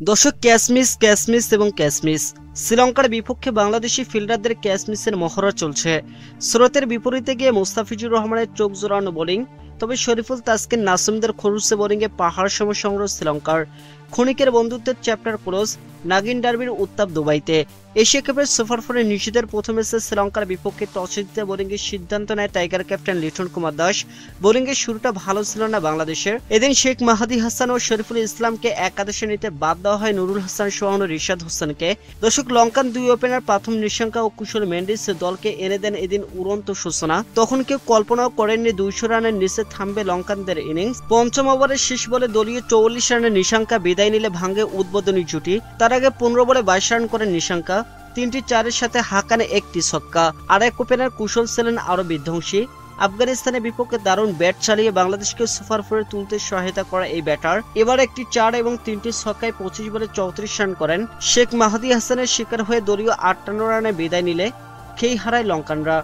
দর্শক ক্যাচমিস এবং ক্যাচমিস শ্রীলঙ্কার বিপক্ষে বাংলাদেশি ফিল্ডারদের ক্যাচমিসের মহড়া চলছে। স্রোতের বিপরীতে গিয়ে মুস্তাফিজুর রহমানের চোখ জোড়ানো বোলিং, তবে শরীফুল তাসকিন নাসিমদের খরুসে বোলিংয়ে পাহাড় সম সংগ্রহ শ্রীলঙ্কার। ক্ষণিকের বন্ধুত্বের চ্যাপ্টার ক্লোজ, নাগিন ডার্বির উত্তাপ দুবাইতে। এশিয়া কাপের সুপার ফোরে নিষেধের প্রথম ম্যাচে শ্রীলঙ্কার বিপক্ষে টসে জিতে বোলিংয়ের সিদ্ধান্ত নেয় টাইগার ক্যাপ্টেন লিটন কুমার দাস। বোলিংয়ের শুরুটা ভালো ছিল না বাংলাদেশের। এদিন শেখ মাহাদি হাসান ও শরীফুল ইসলামকে একাদশে নিতে বাদ দেওয়া হয় নুরুল হাসান সোহান ও রিশাদ হোসেনকে। দর্শক, লঙ্কান দুই ওপেনার প্রাথম নিশাঙ্কা ও কুশল মেন্ডিস দলকে এনে দেন এদিন উড়ন্ত সূচনা। তখন কেউ কল্পনাও করেননি 200 রানের নিচে থামবে লঙ্কানদের ইনিংস। পঞ্চম ওভারের শেষ বলে দলীয় 44 রানের নিশাঙ্কা বিদায় নিলে ভাঙে উদ্বোধনী জুটি। তার আগে 15 বলে 22 রান করেন নিশাঙ্কা, 3টি চারের সাথে হাকানে 1টি ছক্কা। আর এক ওপেনার কুশল ছিলেন আরো বিধ্বংসী। আফগানিস্তানের বিপক্ষে দারুণ ব্যাট চালিয়ে বাংলাদেশকে সুপার ফোরে তুলতে সহায়তা করা এই ব্যাটার এবার একটি 4 এবং 3টি ছক্কায় 25 বলে 34 রান করেন। শেখ মাহাদি হাসানের শিকার হয়ে দলীয় 58 রানে বিদায় নিলে খেই হারায় লঙ্কানরা।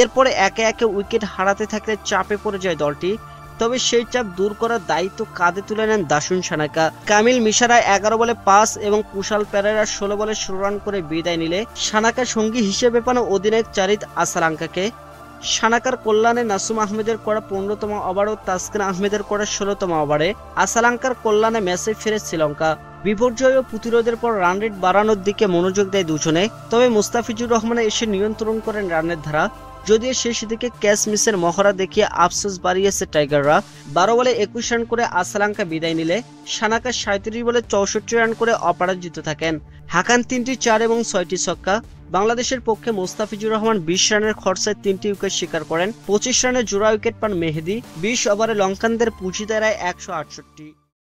এরপরে একে একে উইকেট হারাতে থাকলে চাপে পড়ে যায় দলটি। তবে সেই চাপ দূর করার দায়িত্ব কাঁধে তুলে নেন দাসুন সানাকা। কামিল মিশারা 11 বলে 5 এবং কুশাল পেরেরা 16 বলে 16 রান করে বিদায় নিলে সানাকা সঙ্গী হিসেবে পান অধিনায়ক চারিত আসালাঙ্কাকে। সানাকার কল্যাণে নাসুম আহমেদের করা 15তম ওভার ও তাসকিন আহমেদের করা 16তম ওভারে আসালাঙ্কার কল্যাণে ম্যাচে ফিরে শ্রীলঙ্কা। বিপর্যয় ও প্রতিরোধের পর রান রেট বাড়ানোর দিকে মনোযোগ দেয় দুজনে। তবে মুস্তাফিজুর রহমান এসে নিয়ন্ত্রণ করেন রানের ধারা। যদিও শেষ দিকে ক্যাচ মিসের মহড়া দেখিয়ে আফসোস বাড়িয়েছে টাইগাররা। 12 বলে 21 রান করে আসালাঙ্কা বিদায় নিলে সানাকা 37 বলে 64 রান করে অপরাজিত থাকেন। হাকান 3টি 4 এবং 6টি ছক্কা। বাংলাদেশের পক্ষে মুস্তাফিজুর রহমান 20 রানের খরচায় 3টি উইকেট শিকার করেন। 25 রানে জোড়া উইকেট পান মেহেদী। 20 ওভারে লঙ্কানদের পুঁজি দাঁড়ায় 168।